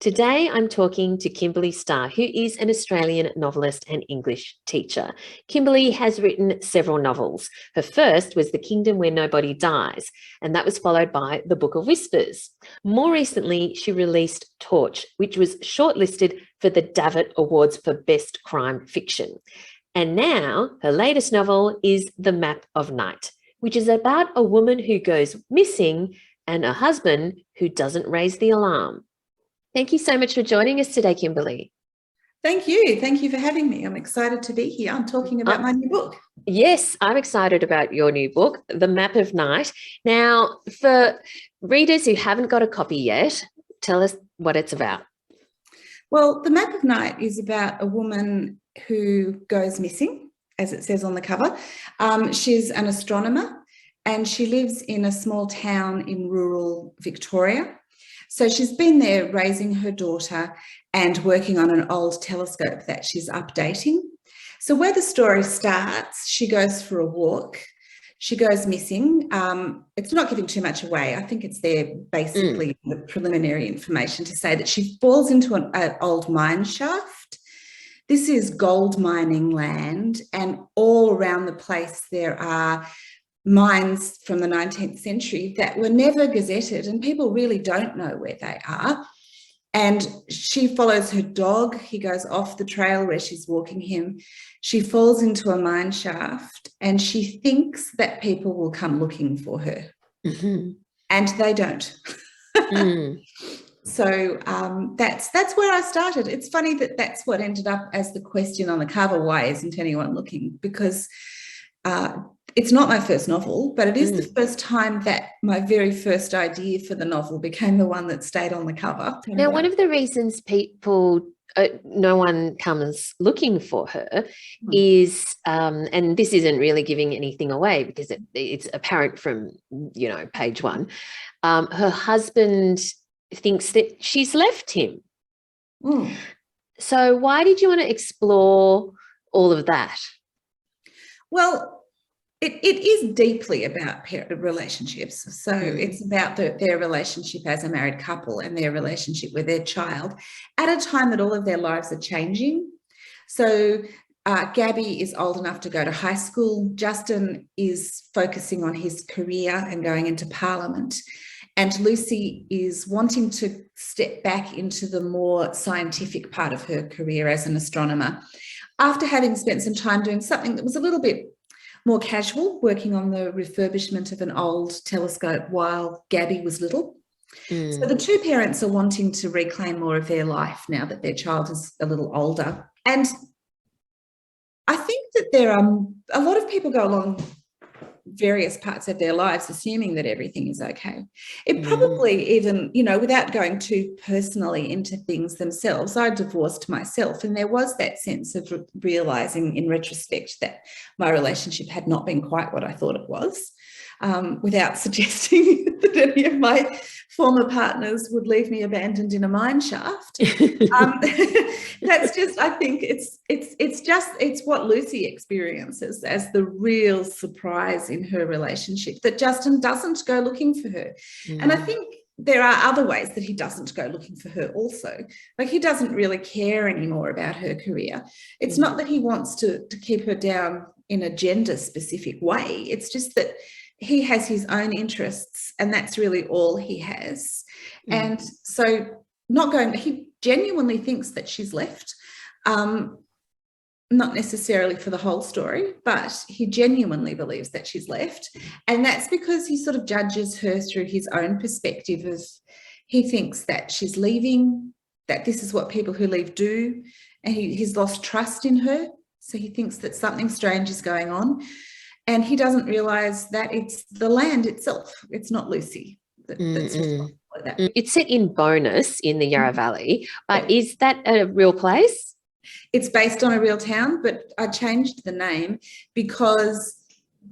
Today, I'm talking to Kimberley Starr, who is an Australian novelist and English teacher. Kimberley has written several novels. Her first was The Kingdom Where Nobody Dies, and that was followed by The Book of Whispers. More recently, she released Torch, which was shortlisted for the Davitt Awards for Best Crime Fiction. And now, her latest novel is The Map of Night, which is about a woman who goes missing and a husband who doesn't raise the alarm. Thank you so much for joining us today, Kimberly. Thank you. Thank you for having me. I'm excited to be here. I'm talking about my new book. Yes, I'm excited about your new book, The Map of Night. Now, for readers who haven't got a copy yet, tell us what it's about. Well, The Map of Night is about a woman who goes missing, as it says on the cover. She's an astronomer and she lives in a small town in rural Victoria. So she's been there raising her daughter and working on an old telescope that she's updating. So where the story starts, she goes for a walk. She goes missing. It's not giving too much away. I think it's there basically the preliminary information to say that she falls into an old mine shaft. This is gold mining land, and all around the place there are mines from the 19th century that were never gazetted, and people really don't know where they are. And she follows her dog. He goes off the trail where she's walking him. She falls into a mine shaft and she thinks that people will come looking for her. And they don't. So that's where I started. It's funny that that's what ended up as the question on the cover, why isn't anyone looking? Because it's not my first novel, but it is the first time that my very first idea for the novel became the one that stayed on the cover. Now, one of the reasons no one comes looking for her is, and this isn't really giving anything away because it's apparent from, page one, her husband thinks that she's left him. So why did you want to explore all of that? Well, it is deeply about relationships. So it's about their relationship as a married couple and their relationship with their child at a time that all of their lives are changing. So Gabby is old enough to go to high school. Justin is focusing on his career and going into Parliament. And Lucy is wanting to step back into the more scientific part of her career as an astronomer after having spent some time doing something that was a little bit more casual, working on the refurbishment of an old telescope while Gabby was little. So the two parents are wanting to reclaim more of their life now that their child is a little older. And I think that there are a lot of people go along various parts of their lives assuming that everything is okay. It probably even, without going too personally into things themselves, I divorced myself, and there was that sense of realizing in retrospect that my relationship had not been quite what I thought it was, without suggesting that any of my former partners would leave me abandoned in a mine shaft. That's just, I think it's what Lucy experiences as the real surprise in her relationship, that Justin doesn't go looking for her. And I think there are other ways that he doesn't go looking for her also. Like, he doesn't really care anymore about her career. It's not that he wants to keep her down in a gender specific way. It's just that he has his own interests, and that's really all he has. And so he genuinely thinks that she's left, not necessarily for the whole story, but he genuinely believes that she's left. And that's because he sort of judges her through his own perspective of, he thinks that she's leaving, that this is what people who leave do, and he's lost trust in her. So he thinks that something strange is going on. And he doesn't realise that it's the land itself. It's not Lucy that's responsible for that. It's set in Bonus in the Yarra Valley, but is that a real place? It's based on a real town, but I changed the name because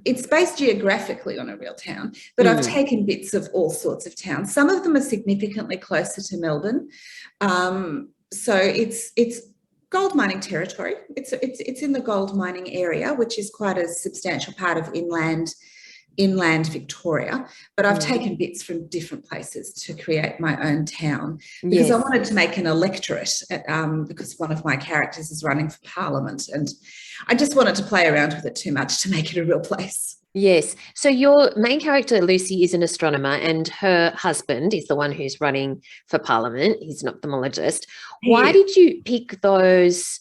it's based geographically on a real town, but I've taken bits of all sorts of towns. Some of them are significantly closer to Melbourne. So it's gold mining territory. It's in the gold mining area, which is quite a substantial part of inland inland Victoria, but I've taken bits from different places to create my own town because I wanted to make an electorate because one of my characters is running for Parliament, and I just wanted to play around with it too much to make it a real place. Yes. So your main character, Lucy, is an astronomer, and her husband is the one who's running for Parliament. He's an ophthalmologist. Why did you pick those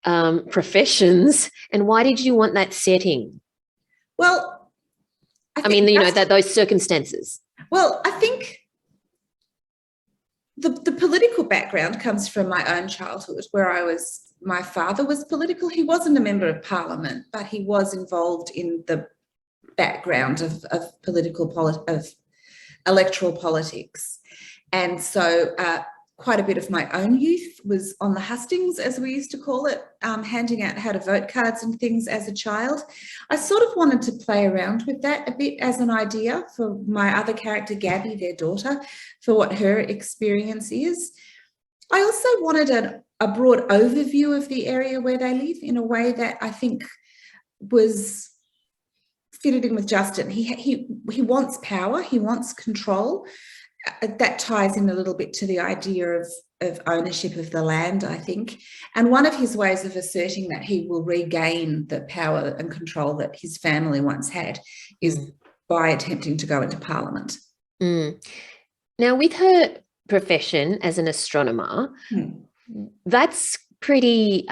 professions, and why did you want that setting? Well, I mean, you know, those circumstances. Well, I think the political background comes from my own childhood, where my father was political. He wasn't a member of Parliament, but he was involved in the background of electoral politics. And so quite a bit of my own youth was on the hustings, as we used to call it, handing out how to vote cards and things as a child. I sort of wanted to play around with that a bit as an idea for my other character, Gabby, their daughter, for what her experience is. I also wanted a broad overview of the area where they live in a way that I think was fitted in with Justin. He wants power, he wants control. That ties in a little bit to the idea of ownership of the land, I think. And one of his ways of asserting that he will regain the power and control that his family once had is by attempting to go into Parliament. Now, with her profession as an astronomer, that's pretty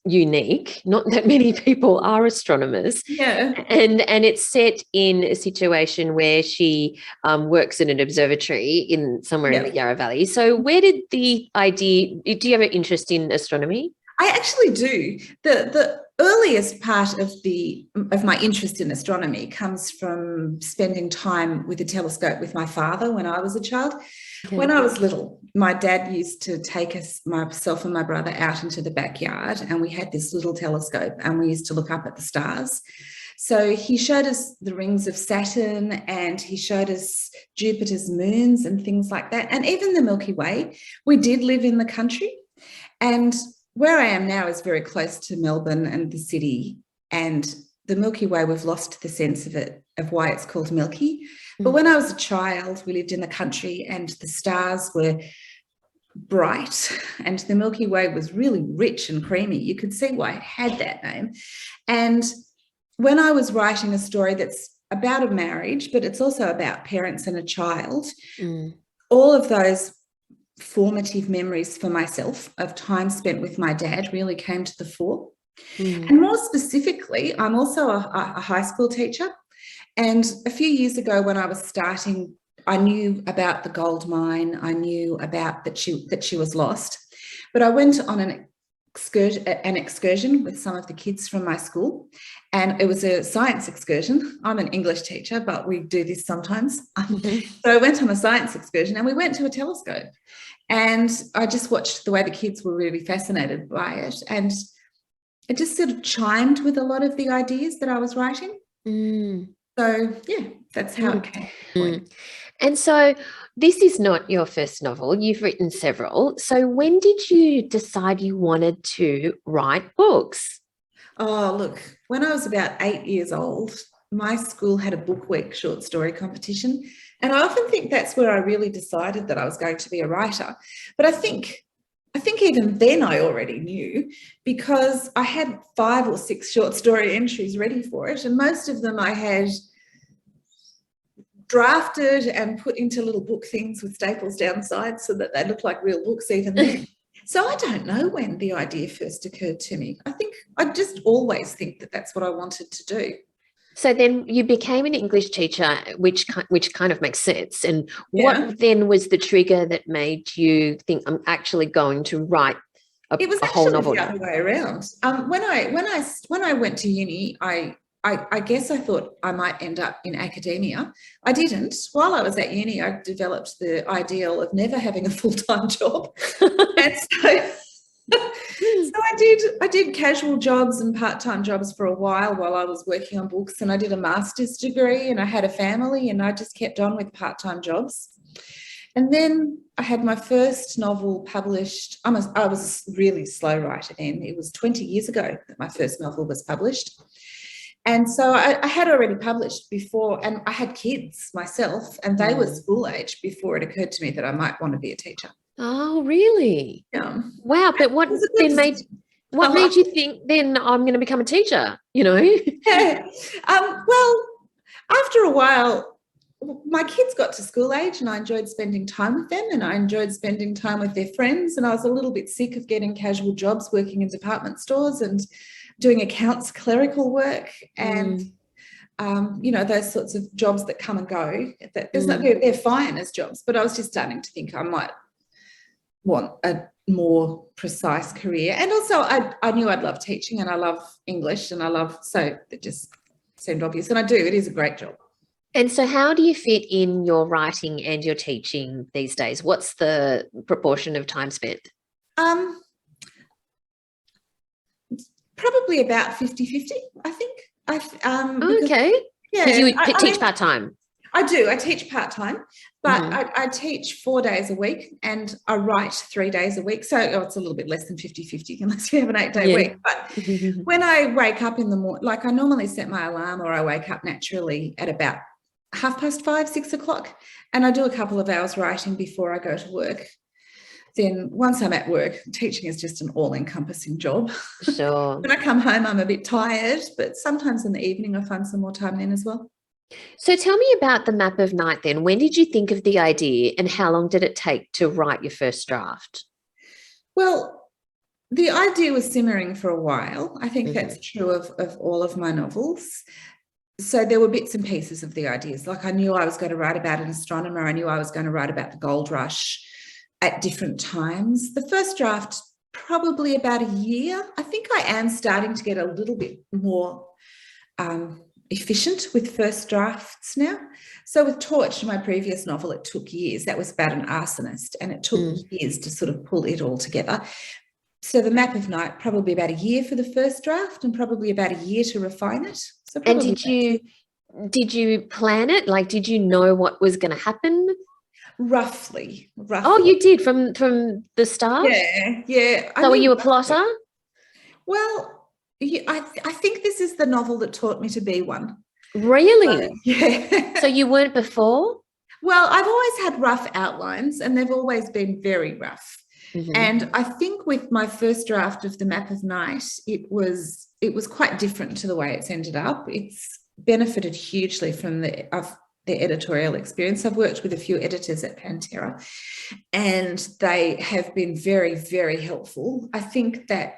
unique. Not that many people are astronomers. Yeah. And it's set in a situation where she works in an observatory somewhere in the Yarra Valley. So where did the idea, do you have an interest in astronomy? I actually do. The earliest part of my interest in astronomy comes from spending time with a telescope with my father when I was a child. Okay. When I was little, my dad used to take myself and my brother out into the backyard, and we had this little telescope and we used to look up at the stars. So he showed us the rings of Saturn, and he showed us Jupiter's moons and things like that, and even the Milky Way. We did live in the country, and where I am now is very close to Melbourne and the city, and the Milky Way, we've lost the sense of it, of why it's called Milky. But when I was a child, we lived in the country and the stars were bright and the Milky Way was really rich and creamy. You could see why it had that name. And when I was writing a story that's about a marriage, but it's also about parents and a child, all of those formative memories for myself of time spent with my dad really came to the fore. And more specifically, I'm also a high school teacher. And a few years ago when I was starting, I knew about the gold mine. I knew about that she was lost. But I went on an excursion with some of the kids from my school, and it was a science excursion. I'm an English teacher, but we do this sometimes. So I went on a science excursion and we went to a telescope, and I just watched the way the kids were really fascinated by it, and it just sort of chimed with a lot of the ideas that I was writing. So yeah, that's how it came. And so this is not your first novel. You've written several. So when did you decide you wanted to write books? Oh, look, when I was about 8 years old, my school had a book week short story competition. And I often think that's where I really decided that I was going to be a writer. But I think even then I already knew, because I had 5 or 6 short story entries ready for it. And most of them I had drafted and put into little book things with staples down the side so that they look like real books even then. So I don't know when the idea first occurred to me. I just always think that that's what I wanted to do. So then you became an English teacher, which kind of makes sense. And what then was the trigger that made you think, I'm actually going to write a whole novel? It was actually the other way around. When I went to uni, I guess I thought I might end up in academia. I didn't. While I was at uni, I developed the ideal of never having a full-time job. And so I did casual jobs and part-time jobs for a while I was working on books, and I did a master's degree, and I had a family, and I just kept on with part-time jobs. And then I had my first novel published. I was a really slow writer then. It was 20 years ago that my first novel was published. And so I had already published before, and I had kids myself, and they were school age before it occurred to me that I might want to be a teacher. Oh, really? Yeah. Wow. But what made you think then I'm going to become a teacher, Yeah. Well, after a while, my kids got to school age and I enjoyed spending time with them, and I enjoyed spending time with their friends, and I was a little bit sick of getting casual jobs working in department stores and doing accounts clerical work and those sorts of jobs that come and go. They're fine as jobs, but I was just starting to think I might want a more precise career. And also I knew I'd love teaching, and I love English, and so it just seemed obvious, and I do. It is a great job. And so how do you fit in your writing and your teaching these days? What's the proportion of time spent? Probably about 50-50, I think. Okay. Yeah. Because you teach part-time. I do. I teach part-time, but I teach 4 days a week and I write 3 days a week. So it's a little bit less than 50-50 unless you have an 8-day week. But when I wake up in the morning, like I normally set my alarm, or I wake up naturally at about 5:30, 6 o'clock, and I do a couple of hours writing before I go to work. Then once I'm at work, teaching is just an all-encompassing job. Sure. When I come home, I'm a bit tired, but sometimes in the evening I find some more time then as well. So tell me about the Map of Night then. When did you think of the idea, and how long did it take to write your first draft? Well, the idea was simmering for a while. I think that's true of all of my novels. So there were bits and pieces of the ideas. Like I knew I was going to write about an astronomer. I knew I was going to write about the gold rush at different times. The first draft, probably about a year. I think I am starting to get a little bit more efficient with first drafts now. So with Torch, my previous novel, it took years. That was about an arsonist, and it took years to sort of pull it all together. So the Map of Night, probably about a year for the first draft, and probably about a year to refine it. So and did you plan it? Like, did you know what was going to happen? Roughly. Oh, you did from the start? Yeah. So were you a plotter? Well, I think this is the novel that taught me to be one. Really? Yeah. So you weren't before? Well, I've always had rough outlines, and they've always been very rough. And I think with my first draft of the Map of Night, it was quite different to the way it's ended up. It's benefited hugely from the editorial experience. I've worked with a few editors at Pantera, and they have been very, very helpful. I think that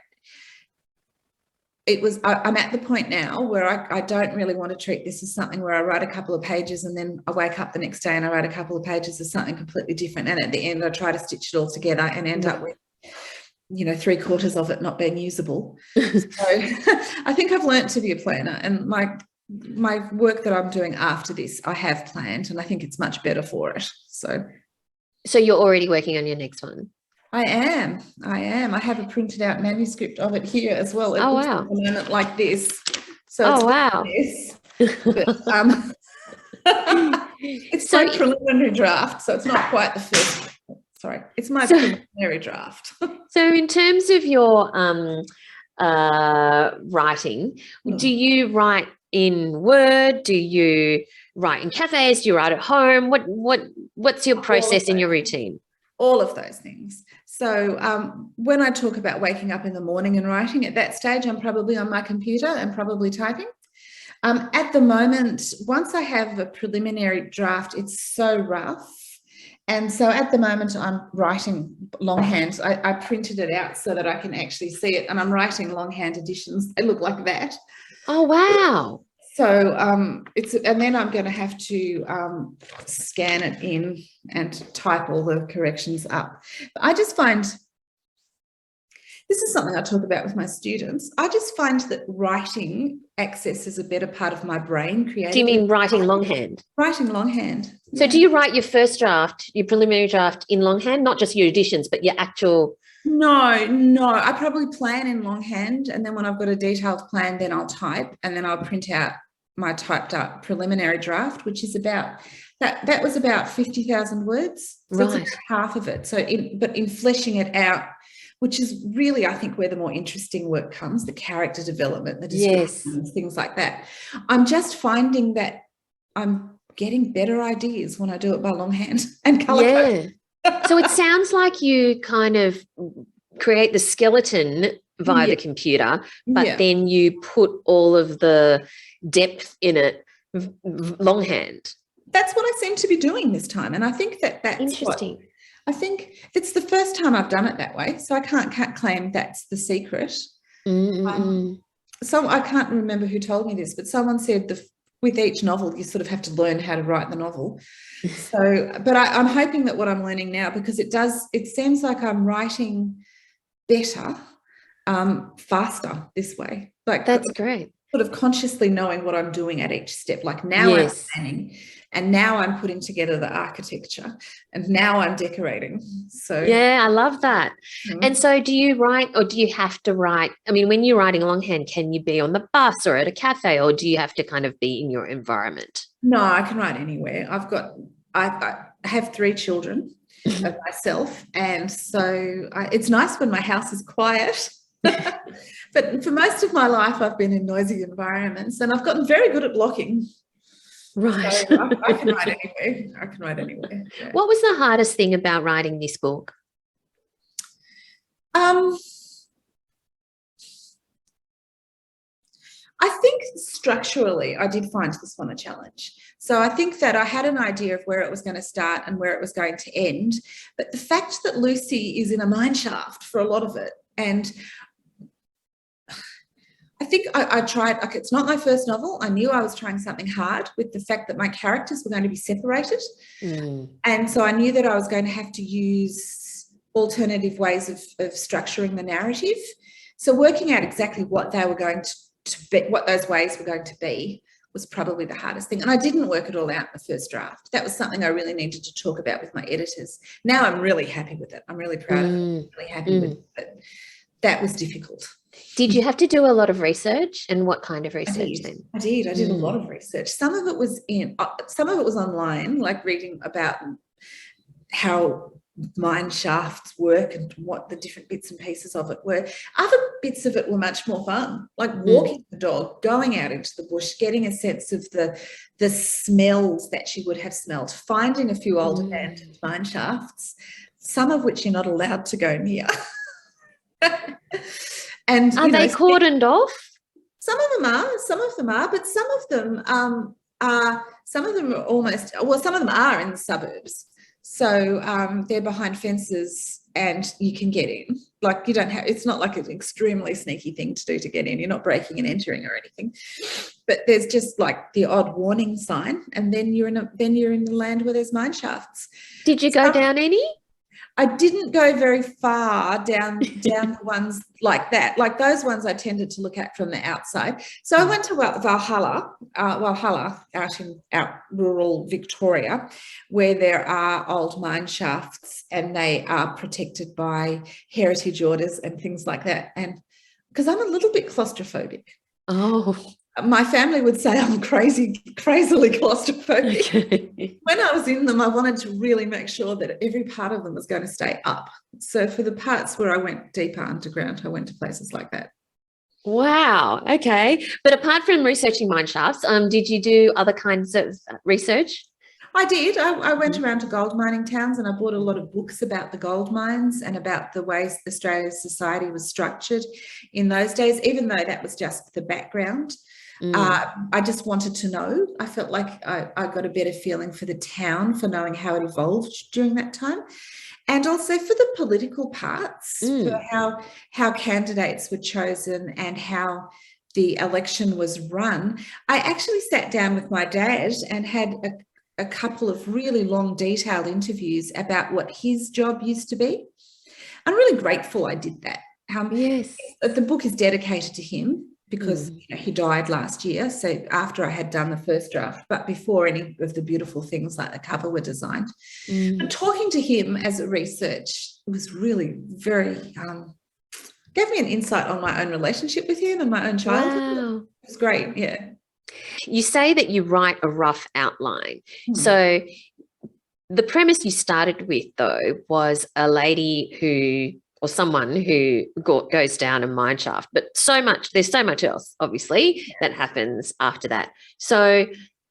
I'm at the point now where I don't really want to treat this as something where I write a couple of pages and then I wake up the next day and I write a couple of pages of something completely different, and at the end I try to stitch it all together and end up with 3/4 of it not being usable. So I think I've learned to be a planner, and my work that I'm doing after this I have planned, and I think it's much better for it. So you're already working on your next one? I am. I have a printed out manuscript of it here as well. It looks at the moment like this. So it's it's my preliminary draft. So it's not quite the first. Sorry, it's my preliminary draft. So in terms of your writing, do you write in Word? Do you write in cafes? Do you write at home? What's your process and your routine? All of those things. So when I talk about waking up in the morning and writing, at that stage, I'm probably on my computer and probably typing. At the moment, once I have a preliminary draft, it's so rough. And so at the moment, I'm writing longhand. I printed it out so that I can actually see it, and I'm writing longhand editions. They look like that. Oh, wow. So and then I'm going to have to scan it in and type all the corrections up. But I just find, this is something I talk about with my students, I just find that writing accesses a better part of my brain creatively. Do you mean writing longhand? Writing longhand. So do you write your first draft, your preliminary draft in longhand, not just your editions, but your actual? No. I probably plan in longhand, and then when I've got a detailed plan, then I'll type, and then I'll print out my typed up preliminary draft, which is about that was about 50,000 words. So it's about half of it. So in fleshing it out, which is really, I think, where the more interesting work comes, the character development, the descriptions, things like that. I'm just finding that I'm getting better ideas when I do it by longhand and colour code. So it sounds like you kind of create the skeleton via the computer, but then you put all of the depth in it longhand. That's what I seem to be doing this time. And I think that's interesting. I think it's the first time I've done it that way. So I can't claim that's the secret. So I can't remember who told me this, but someone said with each novel, you sort of have to learn how to write the novel. So, but I'm hoping that what I'm learning now, because it seems like I'm writing better, faster this way. Like that's great. Sort of consciously knowing what I'm doing at each step. Like now I'm planning, and now I'm putting together the architecture, and now I'm decorating. So yeah, I love that. And so do you write, or do you have to write? I mean, when you're writing longhand, can you be on the bus or at a cafe, or do you have to kind of be in your environment? No, I can write anywhere. I have 3 children of myself, and so it's nice when my house is quiet. But for most of my life, I've been in noisy environments, and I've gotten very good at blocking. Right. So I can write anywhere. I can write anywhere. Yeah. What was the hardest thing about writing this book? I think structurally, I did find this one a challenge. So I think that I had an idea of where it was going to start and where it was going to end. But the fact that Lucy is in a mine shaft for a lot of it, and I think I tried, like, it's not my first novel. I knew I was trying something hard with the fact that my characters were going to be separated. And so I knew that I was going to have to use alternative ways of structuring the narrative. So working out exactly what they were going to be, what those ways were going to be, was probably the hardest thing. And I didn't work it all out in the first draft. That was something I really needed to talk about with my editors. Now I'm really happy with it. I'm really proud of it. I'm really happy with it. But that was difficult. Did you have to do a lot of research, and what kind of research then? I did a lot of research. Some of it was online, like reading about how mine shafts work and what the different bits and pieces of it were. Other bits of it were much more fun, like walking the dog, going out into the bush, getting a sense of the smells that she would have smelled, finding a few old abandoned mine shafts, some of which you're not allowed to go near. And are they cordoned off? Some of them are, but some of them are almost, well, some of them are in the suburbs. So they're behind fences and you can get in. Like, you don't have, it's not like an extremely sneaky thing to do to get in. You're not breaking and entering or anything. But there's just like the odd warning sign, and then you're in the land where there's mine shafts. Did you go down any? I didn't go very far down the ones like that. Like those ones I tended to look at from the outside. So I went to Valhalla out in rural Victoria, where there are old mine shafts and they are protected by heritage orders and things like that. And because I'm a little bit claustrophobic. Oh. My family would say I'm crazily claustrophobic. Okay. When I was in them, I wanted to really make sure that every part of them was going to stay up. So for the parts where I went deeper underground, I went to places like that. Wow. Okay. But apart from researching mine shafts, did you do other kinds of research? I did. I went around to gold mining towns, and I bought a lot of books about the gold mines and about the ways Australia's society was structured in those days, even though that was just the background. I just wanted to know. I felt like I got a better feeling for the town, for knowing how it evolved during that time, and also for the political parts, for how candidates were chosen and how the election was run. I actually sat down with my dad and had a couple of really long, detailed interviews about what his job used to be. I'm really grateful I did that. Yes. The book is dedicated to him, because he died last year, so after I had done the first draft, but before any of the beautiful things like the cover were designed. And talking to him as a research was really very, gave me an insight on my own relationship with him and my own childhood. Wow. It was great, yeah. You say that you write a rough outline. So the premise you started with, though, was a lady or someone who goes down a mine shaft. But there's so much else, obviously, that happens after that. So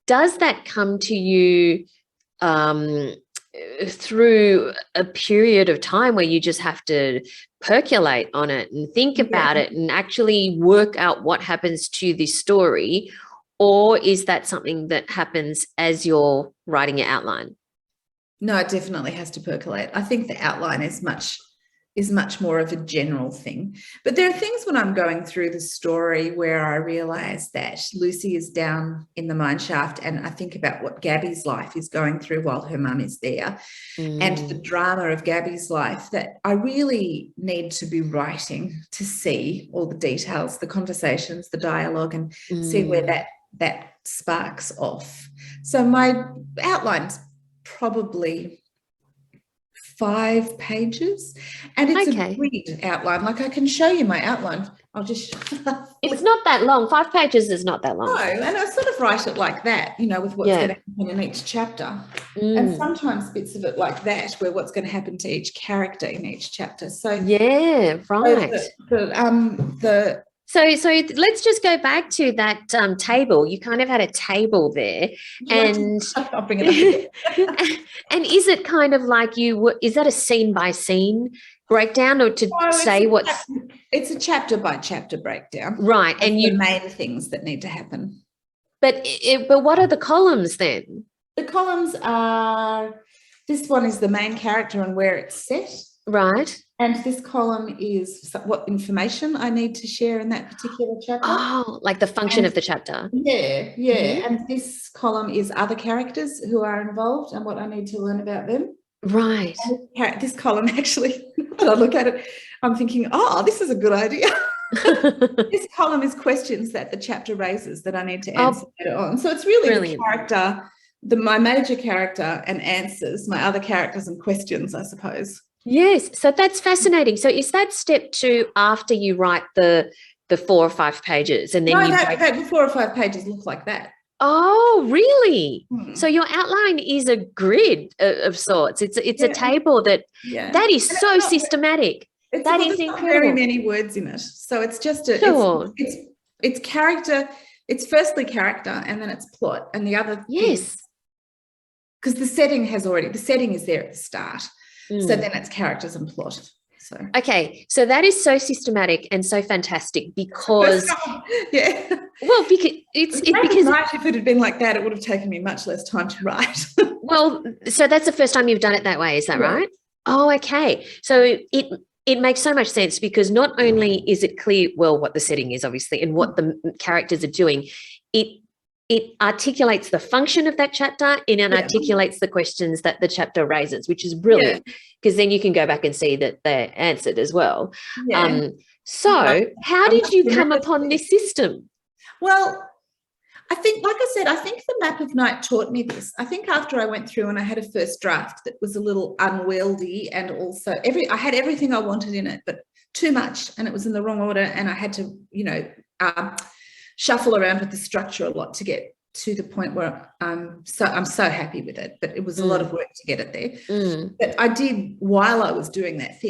does that come to you through a period of time where you just have to percolate on it and think about it and actually work out what happens to this story? Or is that something that happens as you're writing your outline? No, it definitely has to percolate. I think the outline is much more of a general thing. But there are things when I'm going through the story where I realize that Lucy is down in the mine shaft, and I think about what Gabby's life is going through while her mum is there, and the drama of Gabby's life, that I really need to be writing to see all the details, the conversations, the dialogue, and see where that sparks off. So my outline's probably 5 pages, and it's a grid outline. Like, I can show you my outline. I'll just it's not that long. 5 pages is not that long. No, and I sort of write it like that, with what's going to happen in each chapter, and sometimes bits of it like that, where what's going to happen to each character in each chapter. So right. So let's just go back to that table. You kind of had a table there, and I'll bring it up. And is it kind of like is that a scene by scene breakdown, or say what's? It's a chapter by chapter breakdown, right? And the main things that need to happen. But what are the columns then? The columns are. This one is the main character and where it's set. Right. And this column is what information I need to share in that particular chapter. Oh, like the function of the chapter. Yeah. Mm-hmm. And this column is other characters who are involved and what I need to learn about them. Right. And this column, actually, when I look at it, I'm thinking, this is a good idea. This column is questions that the chapter raises that I need to answer later on. So it's really brilliant. The character, my major character and answers, my other characters and questions, I suppose. Yes, so that's fascinating. So is that step 2 after you write the 4 or 5 pages, and then the 4 or 5 pages look like that? Oh, really? So your outline is a grid of sorts. It's a table that is so systematic. That is incredible. Not very many words in it, so it's just it's character. It's firstly character, and then it's plot, and the other because the setting is there at the start. So then it's characters and plot. So so that is so systematic and so fantastic because well, because if it had been like that, it would have taken me much less time to write. Well, so that's the first time you've done it that way, is that right? Oh, okay. So it makes so much sense, because not only is it clear what the setting is, obviously, and what the characters are doing, it articulates the function of that chapter, and it articulates the questions that the chapter raises, which is brilliant, because then you can go back and see that they're answered as well. So how did you come upon this system? Well, I think, like I said, I think the Map of Night taught me this. I think after I went through and I had a first draft that was a little unwieldy, and also I had everything I wanted in it, but too much, and it was in the wrong order, and I had to, shuffle around with the structure a lot to get to the point where I'm so happy with it, but it was a lot of work to get it there. But I did, while I was doing that,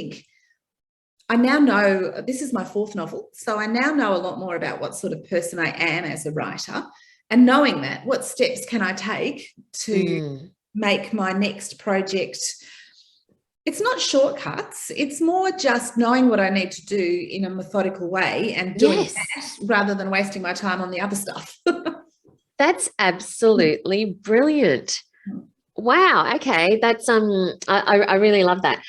I now know, this is my 4th novel, so I now know a lot more about what sort of person I am as a writer, and knowing that, what steps can I take to make my next project. It's not shortcuts. It's more just knowing what I need to do in a methodical way and doing that, rather than wasting my time on the other stuff. That's absolutely brilliant. Wow. Okay. That's I really love that.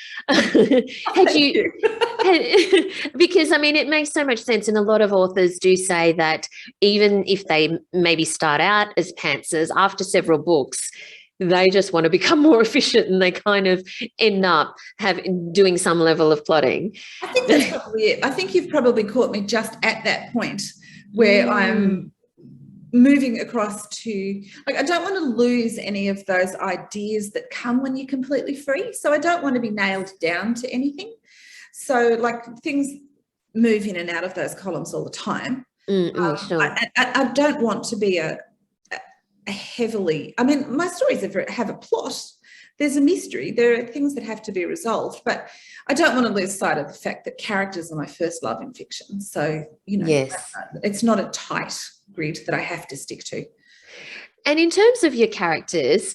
Because it makes so much sense, and a lot of authors do say that even if they maybe start out as pantsers, after several books, they just want to become more efficient, and they kind of end up doing some level of plotting. I think that's probably it. I think you've probably caught me just at that point where I'm moving across to, I don't want to lose any of those ideas that come when you're completely free. So I don't want to be nailed down to anything. So things move in and out of those columns all the time. Sure. I don't want to be a heavily, my stories have a plot, there's a mystery. There are things that have to be resolved, but I don't want to lose sight of the fact that characters are my first love in fiction. So, Yes. it's not a tight grid that I have to stick to. And in terms of your characters,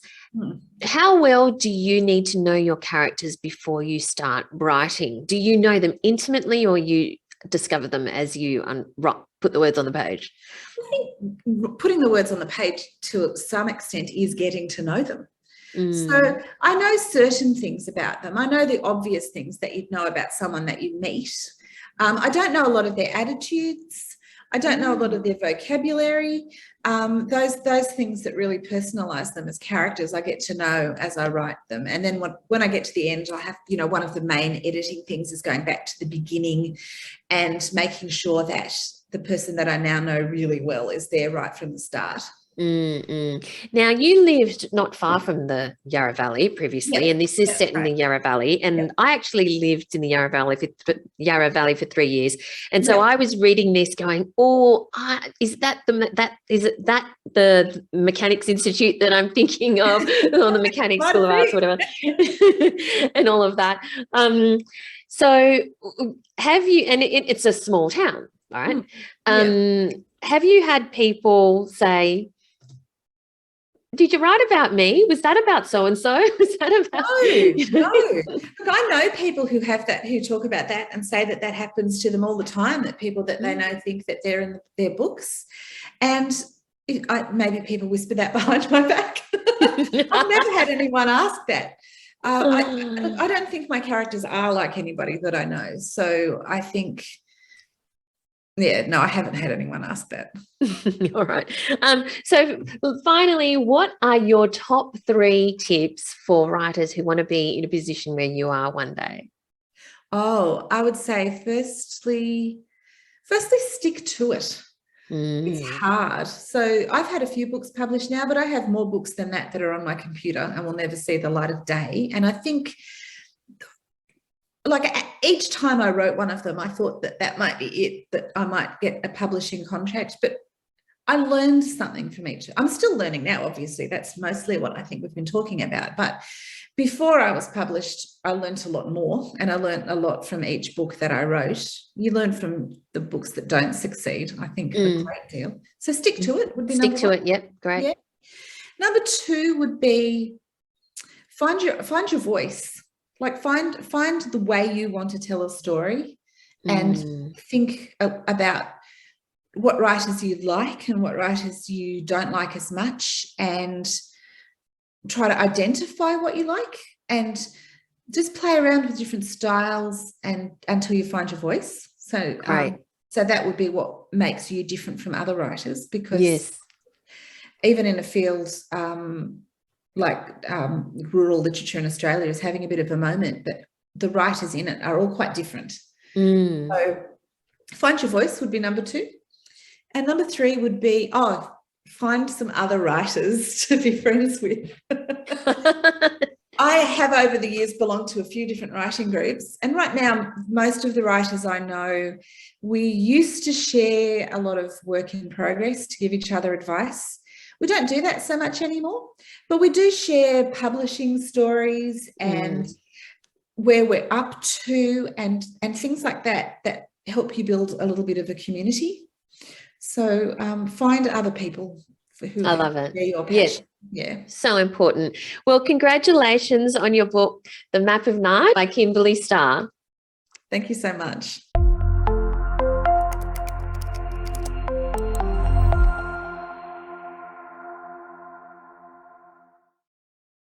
how well do you need to know your characters before you start writing? Do you know them intimately, or you discover them as you put the words on the page? I think putting the words on the page to some extent is getting to know them. So I know certain things about them. I know the obvious things that you'd know about someone that you meet. I don't know a lot of their attitudes. I don't know a lot of their vocabulary. Those things that really personalize them as characters, I get to know as I write them. And then when I get to the end, I have, one of the main editing things is going back to the beginning and making sure that the person that I now know really well is there right from the start. Now, you lived not far from the Yarra Valley previously, and this is set in the Yarra Valley. And I actually lived in the Yarra Valley for 3 years, and so I was reading this, going, is it that the Mechanics Institute that I'm thinking of, or the Mechanics School of Arts, whatever, and all of that. So, have you? And it's a small town, all right? Have you had people say, did you write about me? Was that about so-and-so? Was that about... No. Look, I know people who have that, who talk about that and say that that happens to them all the time, that people that they know think that they're in their books. And maybe people whisper that behind my back. I've never had anyone ask that. I don't think my characters are like anybody that I know. So I think... no, I haven't had anyone ask that. All right. So finally, what are your top 3 tips for writers who want to be in a position where you are one day? I would say firstly, stick to it. It's hard. So I've had a few books published now, but I have more books than that are on my computer and will never see the light of day. And I think, like, each time I wrote one of them, I thought that might be it, that I might get a publishing contract, but I learned something from each. I'm still learning now, obviously. That's mostly what I think we've been talking about. But before I was published, I learned a lot more, and I learned a lot from each book that I wrote. You learn from the books that don't succeed, I think, a great deal. So stick to it would be number 1. Stick to it, yep, great. Yeah. Number 2 would be find your voice. Like, find the way you want to tell a story, and think about what writers you like and what writers you don't like as much, and try to identify what you like, and just play around with different styles and until you find your voice. So, so that would be what makes you different from other writers, because even in a field like rural literature in Australia is having a bit of a moment, but the writers in it are all quite different. So find your voice would be number 2. And number 3 would be, find some other writers to be friends with. I have over the years belonged to a few different writing groups, and right now most of the writers I know, we used to share a lot of work in progress to give each other advice. We don't do that so much anymore, but we do share publishing stories and where we're up to, and things like that help you build a little bit of a community. So find other people who I love it. Your passion. Yeah. So important. Well, congratulations on your book, The Map of Night by Kimberley Starr. Thank you so much.